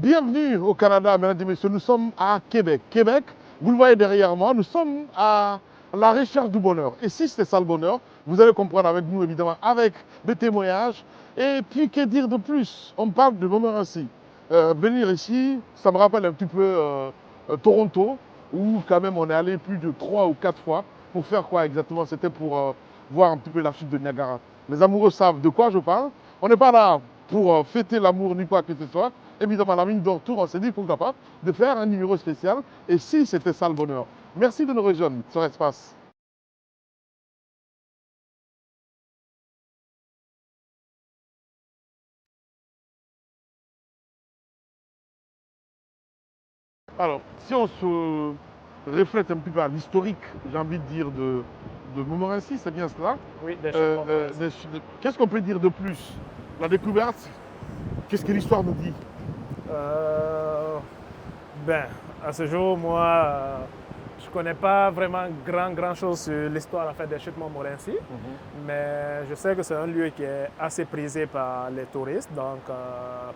Bienvenue au Canada, mesdames et messieurs. Nous sommes à Québec. Québec, vous le voyez derrière moi, nous sommes à la recherche du bonheur. Et si c'est ça le bonheur, vous allez comprendre avec nous, évidemment, avec des témoignages. Et puis, que dire de plus? On parle de Montmorency. Venir ici, ça me rappelle un petit peu Toronto, où quand même on est allé plus de 3 ou 4 fois. Pour faire quoi exactement? C'était pour voir un petit peu la chute de Niagara. Les amoureux savent de quoi je parle. On n'est pas là pour fêter l'amour ni quoi que ce soit. Évidemment, la mine d'or tour, on s'est dit pourquoi pas de faire un numéro spécial. Et si c'était ça le bonheur? Merci de nous rejoindre sur Espace. Alors, si on se reflète un petit peu à l'historique, j'ai envie de dire, de Montmorency, c'est bien cela. Oui, des chutes Montmorency. Qu'est-ce qu'on peut dire de plus? La découverte, qu'est-ce que l'histoire nous dit? Ben, à ce jour, moi, je ne connais pas vraiment grand chose sur l'histoire en fait, des chutes Montmorency, mais je sais que c'est un lieu qui est assez prisé par les touristes. Donc,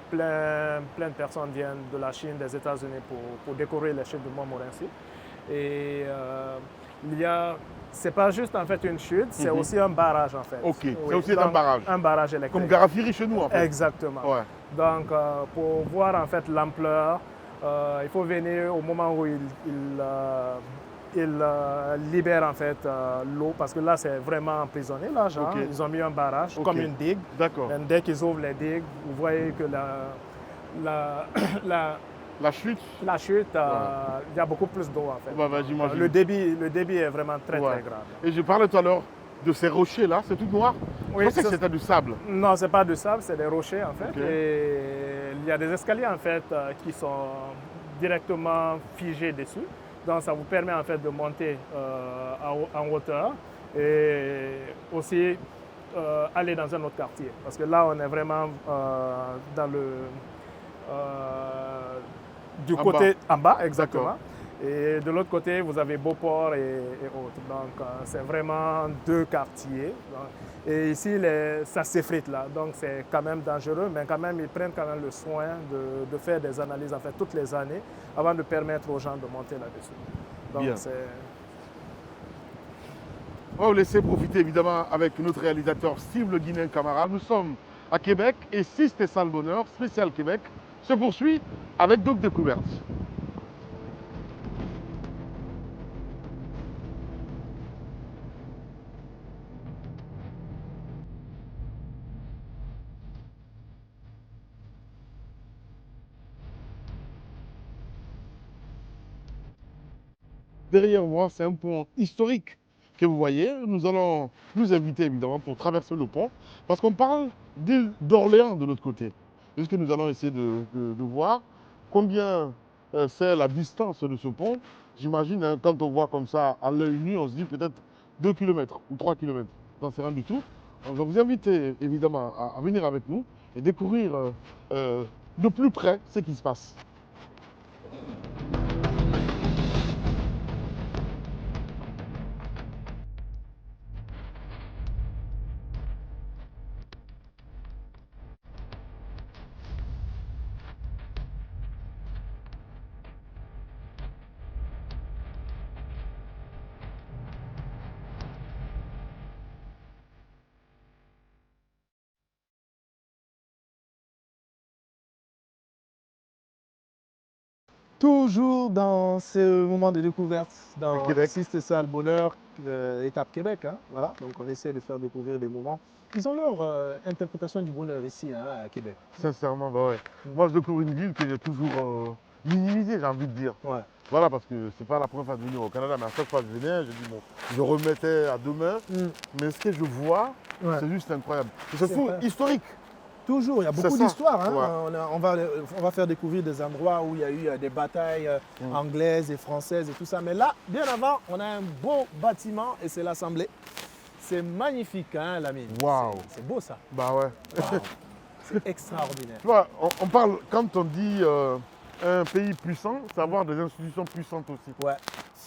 plein de personnes viennent de la Chine, des États-Unis pour découvrir les chutes de Montmorency. Et il y a, c'est pas juste en fait une chute, c'est aussi un barrage en fait. Ok, Oui, c'est aussi un donc, barrage. Un barrage électrique. Comme Garafiri chez nous en fait. Exactement. Ouais. Donc, pour voir en fait l'ampleur, il faut venir au moment où il libère en fait l'eau, parce que là c'est vraiment emprisonné là, genre. Ok. Ils ont mis un barrage comme une digue. D'accord. Et dès qu'ils ouvrent les digues, vous voyez que La chute, la chute, il y a beaucoup plus d'eau en fait. bah, j'imagine. Le débit est vraiment très Ouais. grave. Et je parlais tout à l'heure de ces rochers là, c'est tout noir. Oui, Je pensais que c'était du sable. Non, c'est pas du sable, c'est des rochers en fait. Ok. Et il y a des escaliers en fait qui sont directement figés dessus. Donc ça vous permet en fait de monter en hauteur et aussi aller dans un autre quartier. Parce que là, on est vraiment dans du En côté bas. en bas, exactement. D'accord. Et de l'autre côté, vous avez Beauport et autres. Donc, c'est vraiment deux quartiers. Et ici, ça s'effrite là. Donc, c'est quand même dangereux, mais quand même, ils prennent quand même le soin de faire des analyses en fait toutes les années avant de permettre aux gens de monter là-dessus. Donc, Bien. c'est... On va vous laisser profiter évidemment avec notre réalisateur Steve Le Guinéen Camara. Nous sommes à Québec et si c'était ça le bonheur, spécial Québec, se poursuit avec d'autres découvertes. Derrière moi, c'est un pont historique que vous voyez. Nous allons nous inviter évidemment pour traverser le pont parce qu'on parle d'île d'Orléans de l'autre côté. Est-ce que nous allons essayer de voir combien c'est la distance de ce pont? J'imagine, hein, quand on voit comme ça à l'œil nu, on se dit peut-être 2 km ou 3 km. J'en sais rien du tout. On va vous inviter évidemment à venir avec nous et découvrir de plus près ce qui se passe. Toujours dans ce moment de découverte, dans Québec. Si c'était ça le bonheur, étape Québec. Hein, voilà. Donc on essaie de faire découvrir des moments. Ils ont leur interprétation du bonheur ici hein, à Québec. Sincèrement, bah ouais. Moi, je découvre une ville que j'ai toujours minimisée, j'ai envie de dire. Ouais. Voilà, parce que c'est pas la première fois de venir au Canada, mais à chaque fois que je venais, je dis bon, je remettais à demain. Mais ce que je vois, Ouais. c'est juste incroyable. C'est fou, incroyable. historique. Toujours, il y a beaucoup ça. d'histoires. Hein. Ouais. On va faire découvrir des endroits où il y a eu des batailles anglaises et françaises et tout ça. Mais là, bien avant, on a un beau bâtiment et c'est l'Assemblée. C'est magnifique, hein, la mine. Waouh. C'est beau ça. Bah ouais. Waouh. C'est extraordinaire. Tu vois, on parle, quand on dit un pays puissant, c'est avoir des institutions puissantes aussi. Ouais.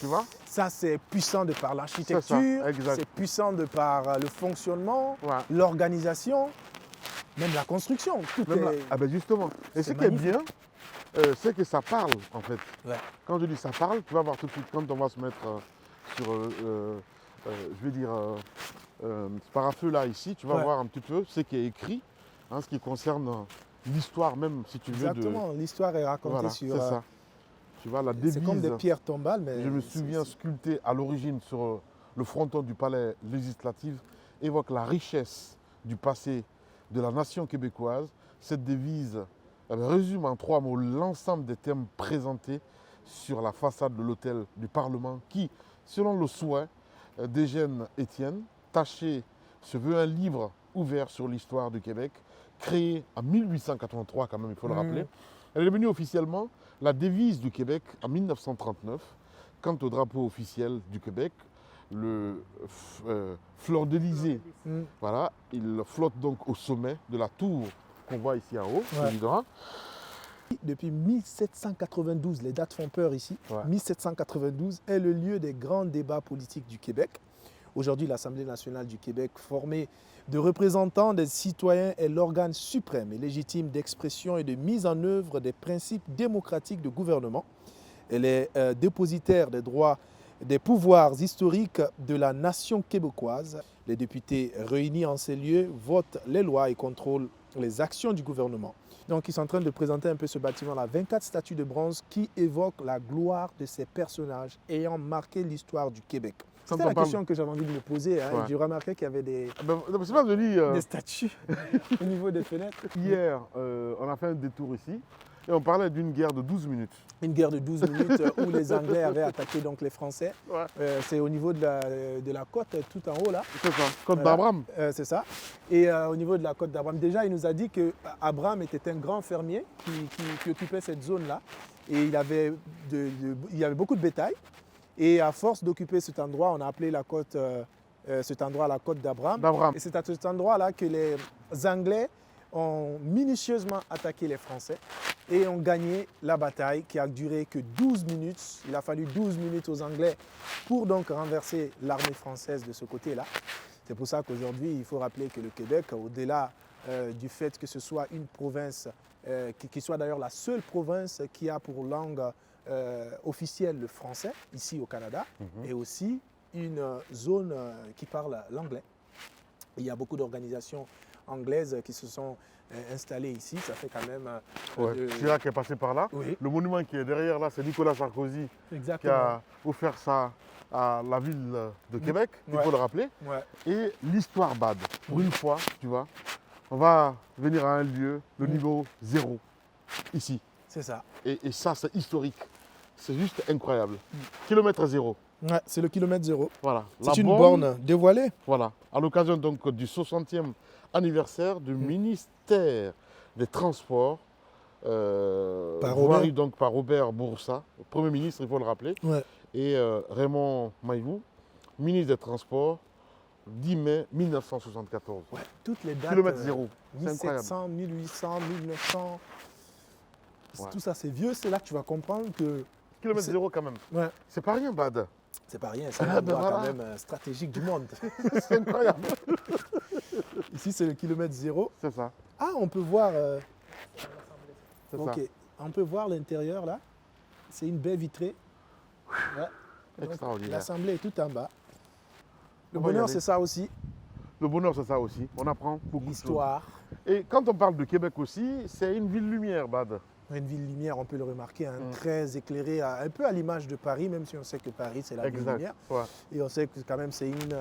Tu vois? Ça, c'est puissant de par l'architecture, C'est ça, exact. c'est puissant de par le fonctionnement, Ouais. l'organisation, même la construction. Tout Même est... ah ben justement. Et ce c'est qui est magnifique. bien, c'est que ça parle en fait. Ouais. Quand je dis ça parle, tu vas voir tout de suite quand on va se mettre sur, je vais dire, ce parafeu là ici, tu vas Ouais. voir un petit peu ce qui est écrit, hein, ce qui concerne l'histoire même, si tu veux. Exactement, l'histoire est racontée Voilà, sur... c'est ça. Tu vois la devise. c'est comme des pierres tombales, mais... Je me souviens c'est- sculpté à l'origine sur le fronton du palais législatif, évoque la richesse du passé de la nation québécoise. Cette devise résume en 3 mots l'ensemble des thèmes présentés sur la façade de l'hôtel du Parlement qui, selon le souhait d'Eugène Étienne, Taché se veut un livre ouvert sur l'histoire du Québec, créé en 1883 quand même, il faut le rappeler. Elle est devenue officiellement la devise du Québec en 1939. Quant au drapeau officiel du Québec, le fleur d'Élysée, Mm. voilà, il flotte donc au sommet de la tour qu'on voit ici en haut, Ouais. évidemment. Depuis 1792, les dates font peur ici, Ouais. 1792 est le lieu des grands débats politiques du Québec. Aujourd'hui, l'Assemblée nationale du Québec, formée de représentants des citoyens, est l'organe suprême et légitime d'expression et de mise en œuvre des principes démocratiques de gouvernement. Elle est dépositaire des droits, des pouvoirs historiques de la nation québécoise. Les députés réunis en ces lieux votent les lois et contrôlent les actions du gouvernement. Donc, ils sont en train de présenter un peu ce bâtiment-là. 24 statues de bronze qui évoquent la gloire de ces personnages ayant marqué l'histoire du Québec. Quand C'était on la parle- question que j'avais envie de me poser. Hein. Ouais. J'ai remarqué qu'il y avait des C'est pas joli. statues au niveau des fenêtres. Hier, on a fait un détour ici et on parlait d'une guerre de 12 minutes. Une guerre de 12 minutes où les Anglais avaient attaqué donc les Français. Ouais. C'est au niveau de la côte, tout en haut là. C'est ça, Côte Voilà. d'Abraham. C'est ça. Et au niveau de la côte d'Abraham, déjà, il nous a dit qu'Abraham était un grand fermier qui occupait cette zone-là. Et il y avait beaucoup de bétail. Et à force d'occuper cet endroit, on a appelé cet endroit la côte d'Abraham. Et c'est à cet endroit-là que les Anglais ont minutieusement attaqué les Français et ont gagné la bataille qui a duré que 12 minutes. Il a fallu 12 minutes aux Anglais pour donc renverser l'armée française de ce côté-là. C'est pour ça qu'aujourd'hui, il faut rappeler que le Québec, au-delà du fait que ce soit une province, qui soit d'ailleurs la seule province qui a pour langue officielle le français, ici au Canada, et aussi une zone qui parle l'anglais. Il y a beaucoup d'organisations anglaises qui se sont installées ici. Ça fait quand même... Chirac est passé par là. Oui, Le monument qui est derrière là, c'est Nicolas Sarkozy qui exactement. a offert ça à la ville de Québec, il Ouais. faut le rappeler. Ouais. Et l'histoire BAD, pour une fois, tu vois, on va venir à un lieu, le niveau 0, ici. C'est ça. Et ça, c'est historique. C'est juste incroyable. Kilomètre 0. Ouais, c'est le kilomètre 0. Voilà. C'est La une borne dévoilée. Voilà. À l'occasion donc du 60e anniversaire du ministère des Transports, voirie donc par Robert Bourassa, Premier ministre, il faut le rappeler, Ouais. et Raymond Mailloux, ministre des Transports, 10 mai 1974. Ouais, toutes les dates. Kilomètre 0. C'est incroyable. 1700, 1800, 1900. Ouais. Tout ça, c'est vieux. C'est là que tu vas comprendre que Kilomètre C'est- 0 quand même. ouais, C'est pas rien, Bad. c'est pas rien. C'est Ah, un ben endroit voilà. quand même stratégique du monde. C'est incroyable. Ici, c'est le kilomètre 0. C'est ça. Ah, on peut voir. C'est Ok, ça. on peut voir l'intérieur là. C'est une baie vitrée. Ouais. Donc, Extraordinaire. l'assemblée est tout en bas. Le On va y bonheur, aller. c'est ça aussi. Le bonheur, c'est ça aussi. On apprend beaucoup de choses. L'histoire. Et quand on parle de Québec aussi, c'est une ville lumière, Bad. Une ville lumière, on peut le remarquer, hein, Mm. très éclairée, un peu à l'image de Paris, même si on sait que Paris, c'est la ville Exact. lumière. Ouais. Et on sait que quand même, c'est une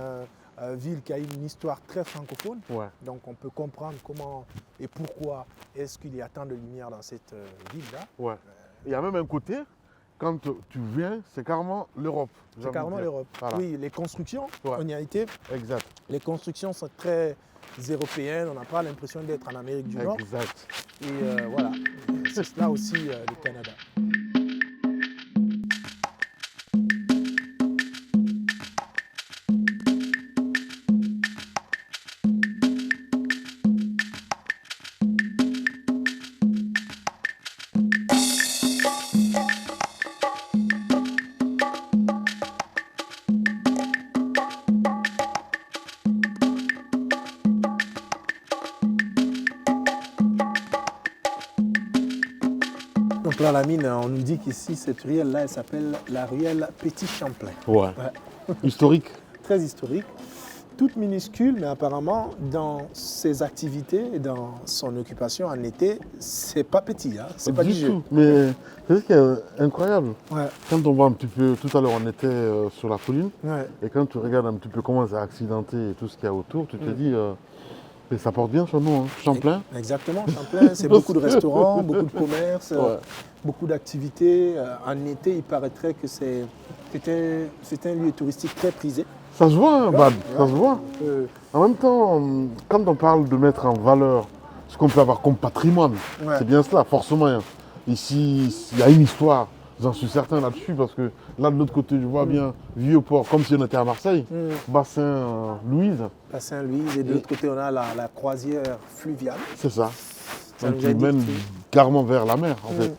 ville qui a une histoire très francophone. Ouais. Donc on peut comprendre comment et pourquoi est-ce qu'il y a tant de lumière dans cette ville-là. Ouais. Il y a même un côté, quand tu viens, c'est carrément l'Europe. j'ai C'est envie carrément de dire. l'Europe. Voilà. Oui, les constructions, Ouais. on y a été. Exact. Les constructions sont très européennes. On n'a pas l'impression d'être en Amérique du Nord. Exact. Et voilà, c'est cela aussi le Canada. Champlain-la-Mine, on nous dit qu'ici, cette ruelle-là, elle s'appelle la ruelle Petit Champlain. Ouais. Historique. Très historique, toute minuscule, mais apparemment, dans ses activités et dans son occupation en été, c'est pas petit, hein, c'est pas du jeu. tout. Mais c'est ce qui est incroyable. Ouais, Quand on voit un petit peu, tout à l'heure on était sur la colline, ouais. et quand tu regardes un petit peu comment c'est accidenté et tout ce qu'il y a autour, tu te dis, mais ça porte bien son nom, hein. Champlain. Exactement, Champlain, c'est beaucoup de restaurants, beaucoup de commerces, Ouais. beaucoup d'activités. En été, il paraîtrait que c'est un lieu touristique très prisé. Ça se voit, hein, Bad, ça se voit. Euh, En même temps, quand on parle de mettre en valeur ce qu'on peut avoir comme patrimoine, Ouais. c'est bien cela, forcément. Hein. Ici, il y a une histoire, j'en suis certain là-dessus, parce que là, de l'autre côté, je vois bien Vieux-Port, comme si on était à Marseille, bassin Louise, à Saint-Louis, et de l'autre côté, on a la croisière fluviale. c'est ça. Ça Donc, nous a qui mène indiqué. carrément vers la mer, en fait.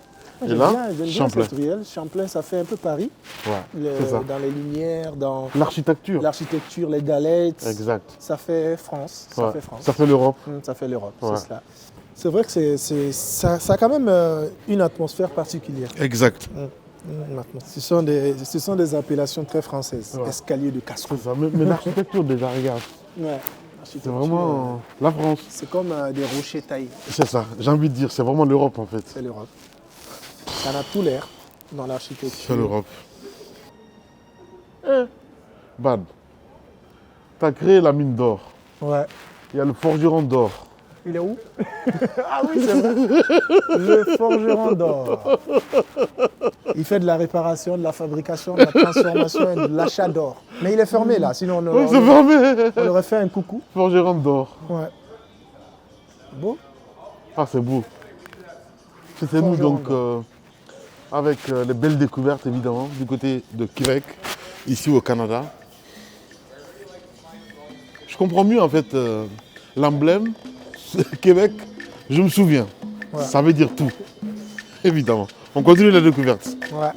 Et J'aime là, bien Champlain. cette ruelle. Champlain, ça fait un peu Paris, Ouais, c'est ça. dans les lumières, dans L'architecture. l'architecture, les galettes. Exact. Ça fait France. Ouais. Ça fait France. Ça fait l'Europe. Ça fait l'Europe, Ouais. c'est cela. C'est vrai que ça a quand même une atmosphère particulière. Exact. Maintenant. Ce sont des appellations très françaises. Ouais. Escalier de casseroute. C'est ça. Mais l'architecture, déjà, regarde. Ouais. C'est L'architecture, vraiment la France. c'est comme des rochers taillés. C'est ça. J'ai envie de dire, c'est vraiment l'Europe, en fait. C'est l'Europe. Ça a tout l'air dans l'architecture. C'est l'Europe. Bad. Tu as créé la mine d'or. Ouais. Il y a le forgeron d'or. Il est où? Ah oui, c'est vrai. Le forgeron d'or. Il fait de la réparation, de la fabrication, de la transformation et de l'achat d'or. Mais il est fermé là, sinon Oui, c'est fermé. on aurait fait un coucou. Forgeron d'or. Ouais. Beau. Ah, c'est beau. C'était nous, Forgeron donc, avec les belles découvertes, évidemment, du côté de Québec, ici au Canada. Je comprends mieux, en fait, l'emblème, Québec, je me souviens. Ouais. Ça veut dire tout, évidemment. On continue la découverte. Ouais.